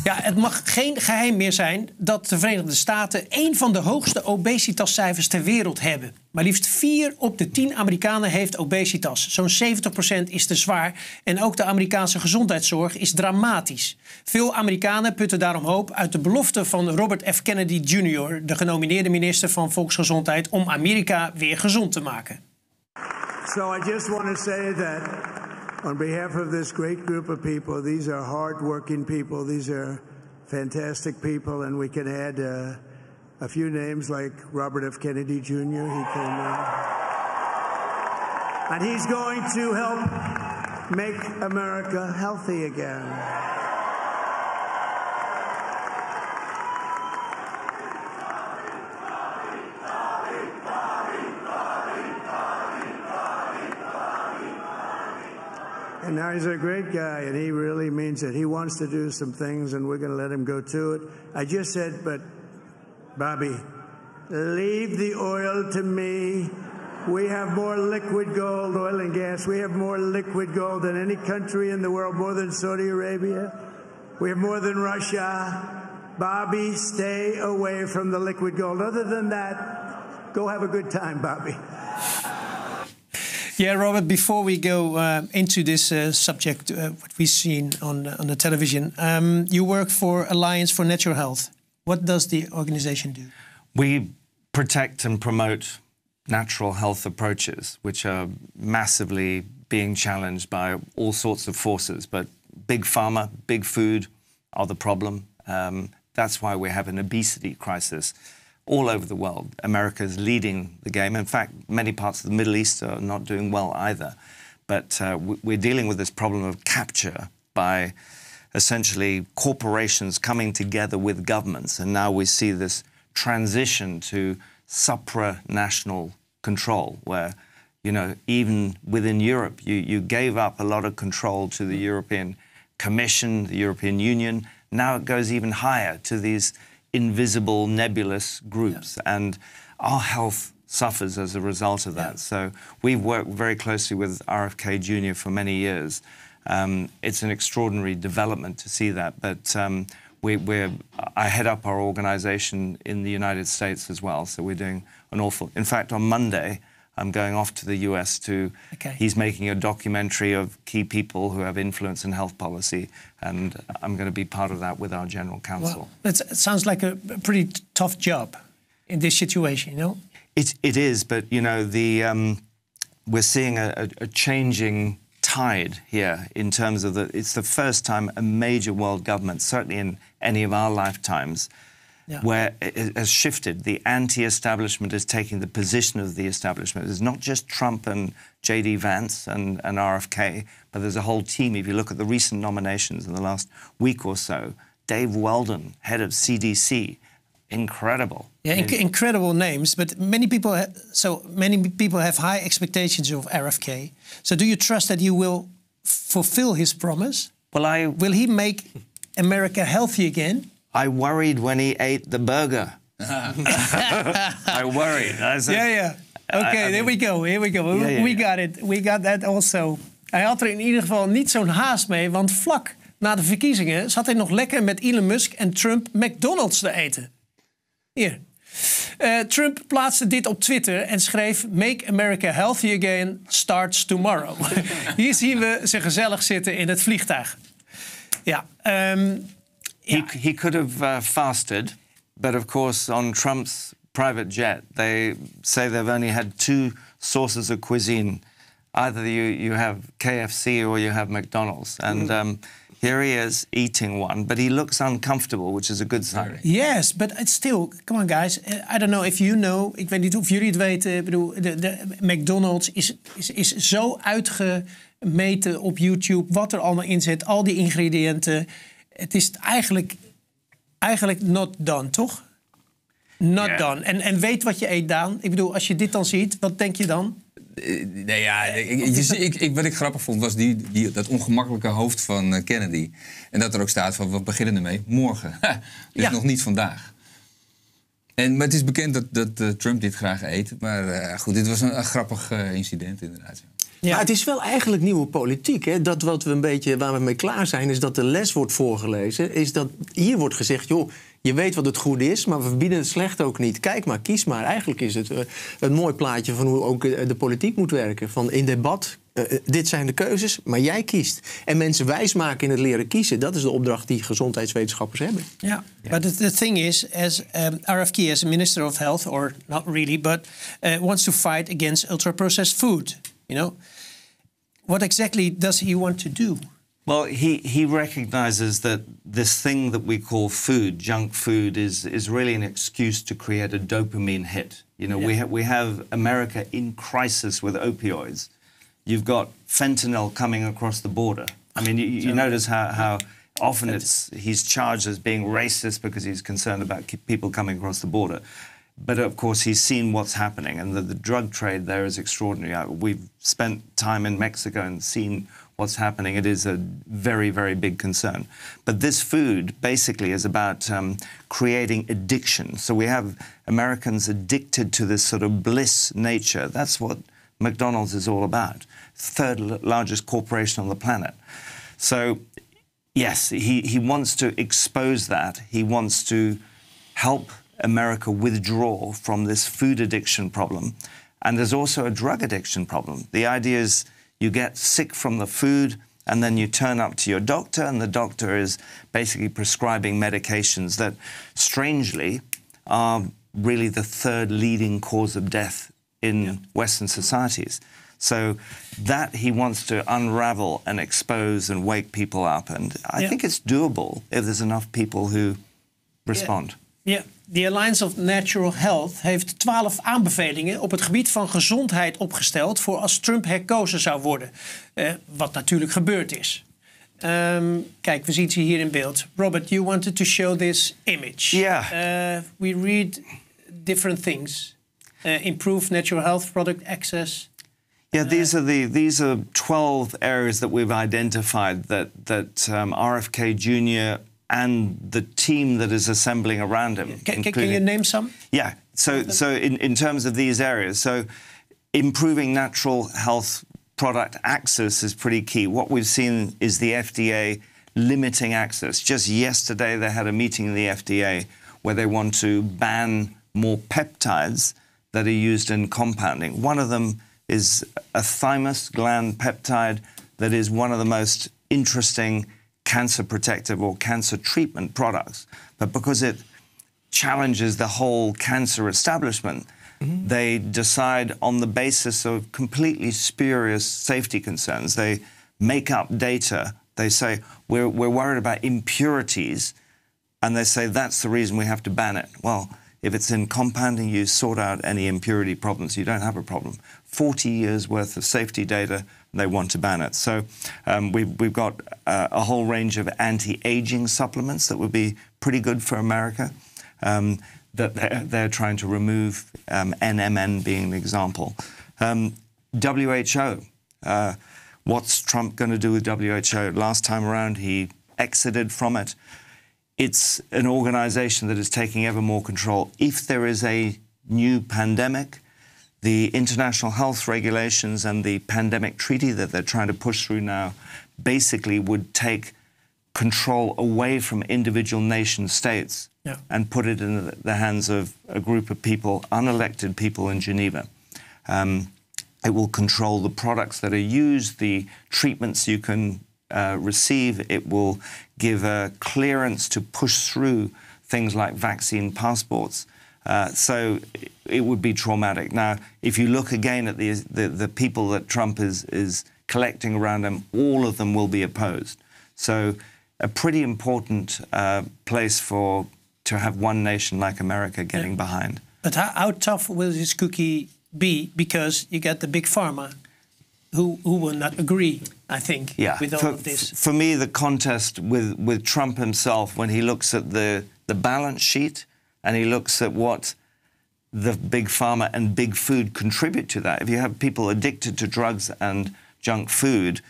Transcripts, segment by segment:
Ja, het mag geen geheim meer zijn dat de Verenigde Staten een van de hoogste obesitascijfers ter wereld hebben. Maar liefst 4 op de 10 Amerikanen heeft obesitas. Zo'n 70% is te zwaar. En ook de Amerikaanse gezondheidszorg is dramatisch. Veel Amerikanen putten daarom hoop uit de belofte van Robert F. Kennedy Jr., de genomineerde minister van Volksgezondheid, om Amerika weer gezond te maken. So I just want to say that on behalf of this great group of people, these are hard-working people. These are fantastic people, and we can add a few names like Robert F. Kennedy Jr. He came in, and he's going to help make America healthy again. And now he's a great guy, and he really means it. He wants to do some things, and we're going to let him go to it. I just said, but, Bobby, leave the oil to me. We have more liquid gold, oil and gas. We have more liquid gold than any country in the world, more than Saudi Arabia. We have more than Russia. Bobby, stay away from the liquid gold. Other than that, go have a good time, Bobby. Yeah, Robert, before we go into this subject, what we've seen on the television, you work for Alliance for Natural Health. What does the organization do? We protect and promote natural health approaches, which are massively being challenged by all sorts of forces. But big pharma, big food are the problem. That's why we have an obesity crisis all over the world. America is leading the game. In fact, many parts of the Middle East are not doing well either. But we're dealing with this problem of capture by essentially corporations coming together with governments. And now we see this transition to supranational control, where, you know, even within Europe, you gave up a lot of control to the European Commission, the European Union. Now it goes even higher to these invisible, nebulous groups. Yeah. And our health suffers as a result of that. Yeah. So we've worked very closely with RFK Jr. for many years. It's an extraordinary development to see that. But I head up our organization in the United States as well. So we're doing an awful... In fact, on Monday, I'm going off to the US to... Okay. He's making a documentary of key people who have influence in health policy, and I'm going to be part of that with our general counsel. Well, it sounds like a pretty tough job in this situation, you know? It is, but, you know, we're seeing a changing tide here in terms of it's the first time a major world government, certainly in any of our lifetimes, where it has shifted. The anti-establishment is taking the position of the establishment. It's not just Trump and J.D. Vance and RFK, but there's a whole team. If you look at the recent nominations in the last week or so, Dave Weldon, head of CDC, incredible. Yeah, incredible names, but many people have high expectations of RFK. So do you trust that he will fulfill his promise? Well, will he make America healthy again? I worried when he ate the burger. I worried. I said, yeah. Okay, there we go. Here we go. We got it. We got that also. Hij had er in ieder geval niet zo'n haast mee, want vlak na de verkiezingen zat hij nog lekker met Elon Musk en Trump McDonald's te eten. Hier. Trump plaatste dit op Twitter en schreef... Make America healthy again starts tomorrow. Hier zien we ze gezellig zitten in het vliegtuig. Ja. He could have fasted, but of course on Trump's private jet, they say they've only had 2 sources of cuisine. Either you have KFC or you have McDonald's. And here he is eating one, but he looks uncomfortable, which is a good sign. Yes, but it's still, come on guys, I don't know if you know, ik weet niet of jullie het weten, ik bedoel, de McDonald's is zo uitgemeten op YouTube, wat er allemaal in zit, al die ingrediënten. Het is eigenlijk not done, toch? Not done. En weet wat je eet, Daan. Ik bedoel, als je dit dan ziet, wat denk je dan? Nee, ja, wat ik grappig vond was dat ongemakkelijke hoofd van Kennedy. En dat er ook staat van, we beginnen ermee morgen. Dus nog niet vandaag. Maar het is bekend dat Trump dit graag eet. Maar goed, dit was een grappig incident inderdaad. Ja. Maar het is wel eigenlijk nieuwe politiek. Hè? Dat wat we een beetje, waar we mee klaar zijn, is dat de les wordt voorgelezen. Is dat hier wordt gezegd, joh, je weet wat het goede is, maar we verbieden het slecht ook niet. Kijk maar, kies maar. Eigenlijk is het een mooi plaatje van hoe ook de politiek moet werken. Van in debat, dit zijn de keuzes, maar jij kiest. En mensen wijsmaken in het leren kiezen. Dat is de opdracht die gezondheidswetenschappers hebben. Ja, but the thing is, as RFK, as a Minister of Health, or not really, but wants to fight against ultra-processed food, you know. What exactly does he want to do? Well, he recognizes that this thing that we call food, junk food, is really an excuse to create a dopamine hit. You know, we have America in crisis with opioids. You've got fentanyl coming across the border. I mean, you notice how often he's charged as being racist because he's concerned about people coming across the border. But of course, he's seen what's happening, and the drug trade there is extraordinary. We've spent time in Mexico and seen what's happening. It is a very, very big concern. But this food basically is about creating addiction. So we have Americans addicted to this sort of bliss nature. That's what McDonald's is all about. Third largest corporation on the planet. So yes, he wants to expose that. He wants to help America withdraw from this food addiction problem. And there's also a drug addiction problem. The idea is you get sick from the food and then you turn up to your doctor, and the doctor is basically prescribing medications that, strangely, are really the third leading cause of death in Western societies. So that he wants to unravel and expose and wake people up. And I think it's doable if there's enough people who respond. Ja, de Alliance of Natural Health heeft 12 aanbevelingen op het gebied van gezondheid opgesteld voor als Trump herkozen zou worden. Wat natuurlijk gebeurd is. Kijk, we zien ze hier in beeld. Robert, you wanted to show this image. Yeah. We read different things. Improve natural health product access. Yeah, these are 12 areas that we've identified that RFK Jr. and the team that is assembling around him. Can you name some? Yeah, so in terms of these areas, so improving natural health product access is pretty key. What we've seen is the FDA limiting access. Just yesterday they had a meeting in the FDA where they want to ban more peptides that are used in compounding. One of them is a thymus gland peptide that is one of the most interesting cancer protective or cancer treatment products. But because it challenges the whole cancer establishment, they decide on the basis of completely spurious safety concerns. They make up data. They say, we're worried about impurities, and they say that's the reason we have to ban it. Well, if it's in compounding, you sort out any impurity problems, you don't have a problem. 40 years worth of safety data, they want to ban it. So we've got a whole range of anti-aging supplements that would be pretty good for America, that they're trying to remove, NMN being an example. WHO, what's Trump going to do with WHO? Last time around, he exited from it. It's an organization that is taking ever more control. If there is a new pandemic, the international health regulations and the pandemic treaty that they're trying to push through now basically would take control away from individual nation states and put it in the hands of a group of people, unelected people in Geneva. It will control the products that are used, the treatments you can receive. It will give a clearance to push through things like vaccine passports. So it would be traumatic. Now, if you look again at the people that Trump is collecting around him, all of them will be opposed. So a pretty important place to have one nation like America getting behind. But how tough will this cookie be? Because you get the big pharma who will not agree, I think, with all of this. For me, the contest with Trump himself, when he looks at the balance sheet and he looks at what the big pharma and big food contribute to that. If you have people addicted to drugs and junk food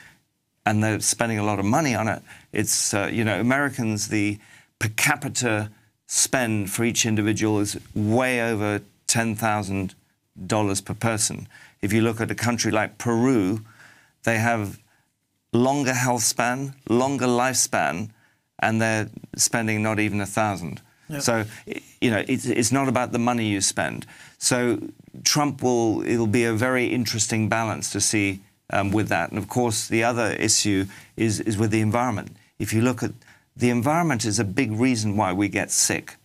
and they're spending a lot of money on it, it's, Americans, the per capita spend for each individual is way over $10,000 per person. If you look at a country like Peru, they have longer health span, longer lifespan, and they're spending not even 1,000. Yeah. So, you know, it's not about the money you spend. So Trump it'll be a very interesting balance to see with that. And of course, the other issue is with the environment. If you look at the environment is a big reason why we get sick.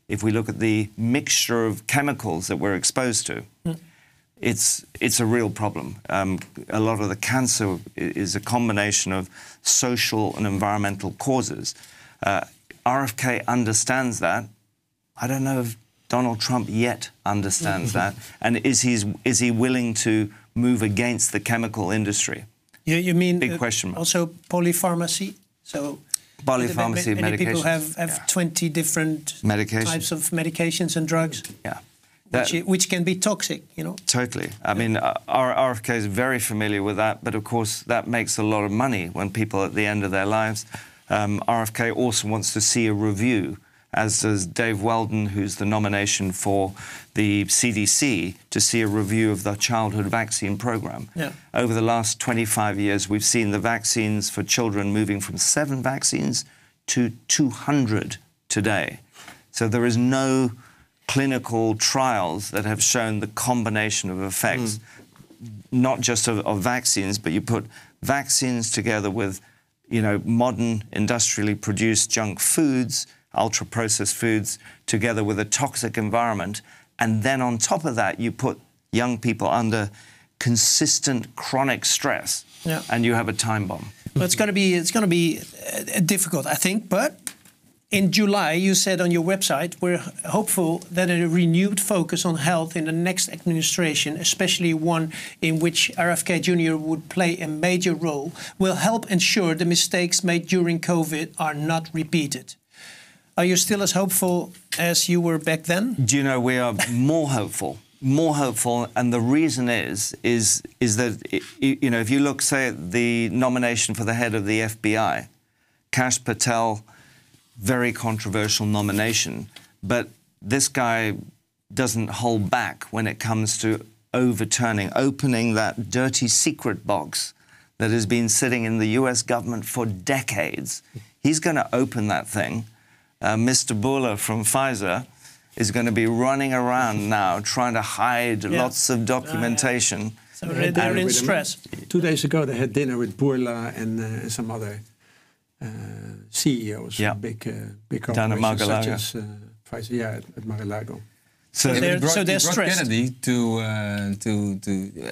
If we look at the mixture of chemicals that we're exposed to, it's a real problem. A lot of the cancer is a combination of social and environmental causes. RFK understands that. I don't know if Donald Trump yet understands that. And is he willing to move against the chemical industry? You mean big question mark. Also polypharmacy? So polypharmacy many medications. People have 20 different types of medications and drugs. Yeah. Which can be toxic, you know? Totally. I mean, RFK is very familiar with that, but of course that makes a lot of money when people at the end of their lives. RFK also wants to see a review, as does Dave Weldon, who's the nomination for the CDC, to see a review of the childhood vaccine program. Yeah. Over the last 25 years, we've seen the vaccines for children moving from 7 vaccines to 200 today. So there is no clinical trials that have shown the combination of effects, not just of vaccines, but you put vaccines together with, you know, modern industrially produced junk foods, ultra-processed foods, together with a toxic environment, and then on top of that, you put young people under consistent chronic stress, and you have a time bomb. Well, it's going to be difficult, I think, but in July, you said on your website, we're hopeful that a renewed focus on health in the next administration, especially one in which RFK Jr. would play a major role, will help ensure the mistakes made during COVID are not repeated. Are you still as hopeful as you were back then? Do you know, we are more hopeful. More hopeful, and the reason is that, you know, if you look, say, at the nomination for the head of the FBI, Kash Patel, very controversial nomination, but this guy doesn't hold back when it comes to opening that dirty secret box that has been sitting in the US government for decades. He's going to open that thing. Mr. Buller from Pfizer is going to be running around now trying to hide lots of documentation. So they're in stress. 2 days ago they had dinner with Bourla and some other CEOs, big corporations such as Pfizer, at Mar-a-Lago. So they're brought stressed. Kennedy to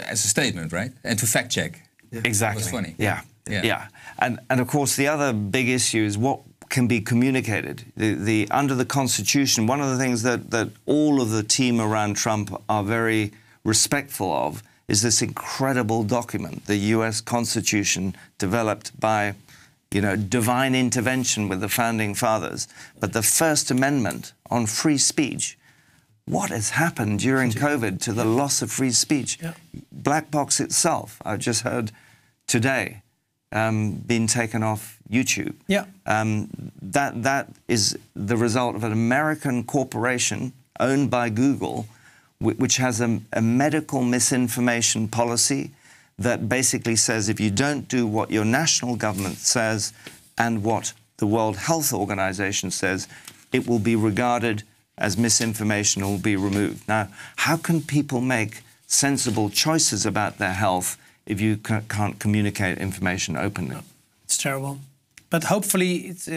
as a statement, right? And to fact check. Yeah. Exactly. It was funny. Yeah. And of course the other big issue is what can be communicated. Under the Constitution, one of the things that all of the team around Trump are very respectful of is this incredible document, the US Constitution, developed by, you know, divine intervention with the founding fathers. But the First Amendment on free speech, what has happened during COVID to the loss of free speech? Yeah. Black Box itself, I've just heard today, been taken off YouTube. Yeah. That is the result of an American corporation owned by Google, which has a medical misinformation policy that basically says if you don't do what your national government says and what the World Health Organization says, it will be regarded as misinformation and will be removed. Now, how can people make sensible choices about their health if you can't communicate information openly? It's terrible. But hopefully, it's,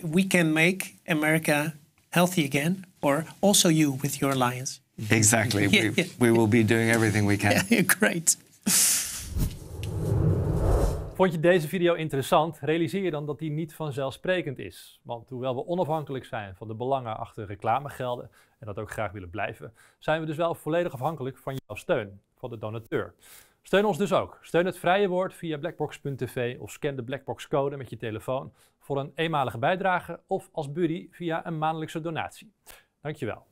we can make America healthy again, or also you with your alliance. Exactly. We will be doing everything we can. Yeah, great. Vond je deze video interessant? Realiseer je dan dat die niet vanzelfsprekend is. Want hoewel we onafhankelijk zijn van de belangen achter reclamegelden en dat ook graag willen blijven, zijn we dus wel volledig afhankelijk van jouw steun, van de donateur. Steun ons dus ook. Steun het vrije woord via blackbox.tv of scan de Blackbox code met je telefoon voor een eenmalige bijdrage of als buddy via een maandelijkse donatie. Dankjewel.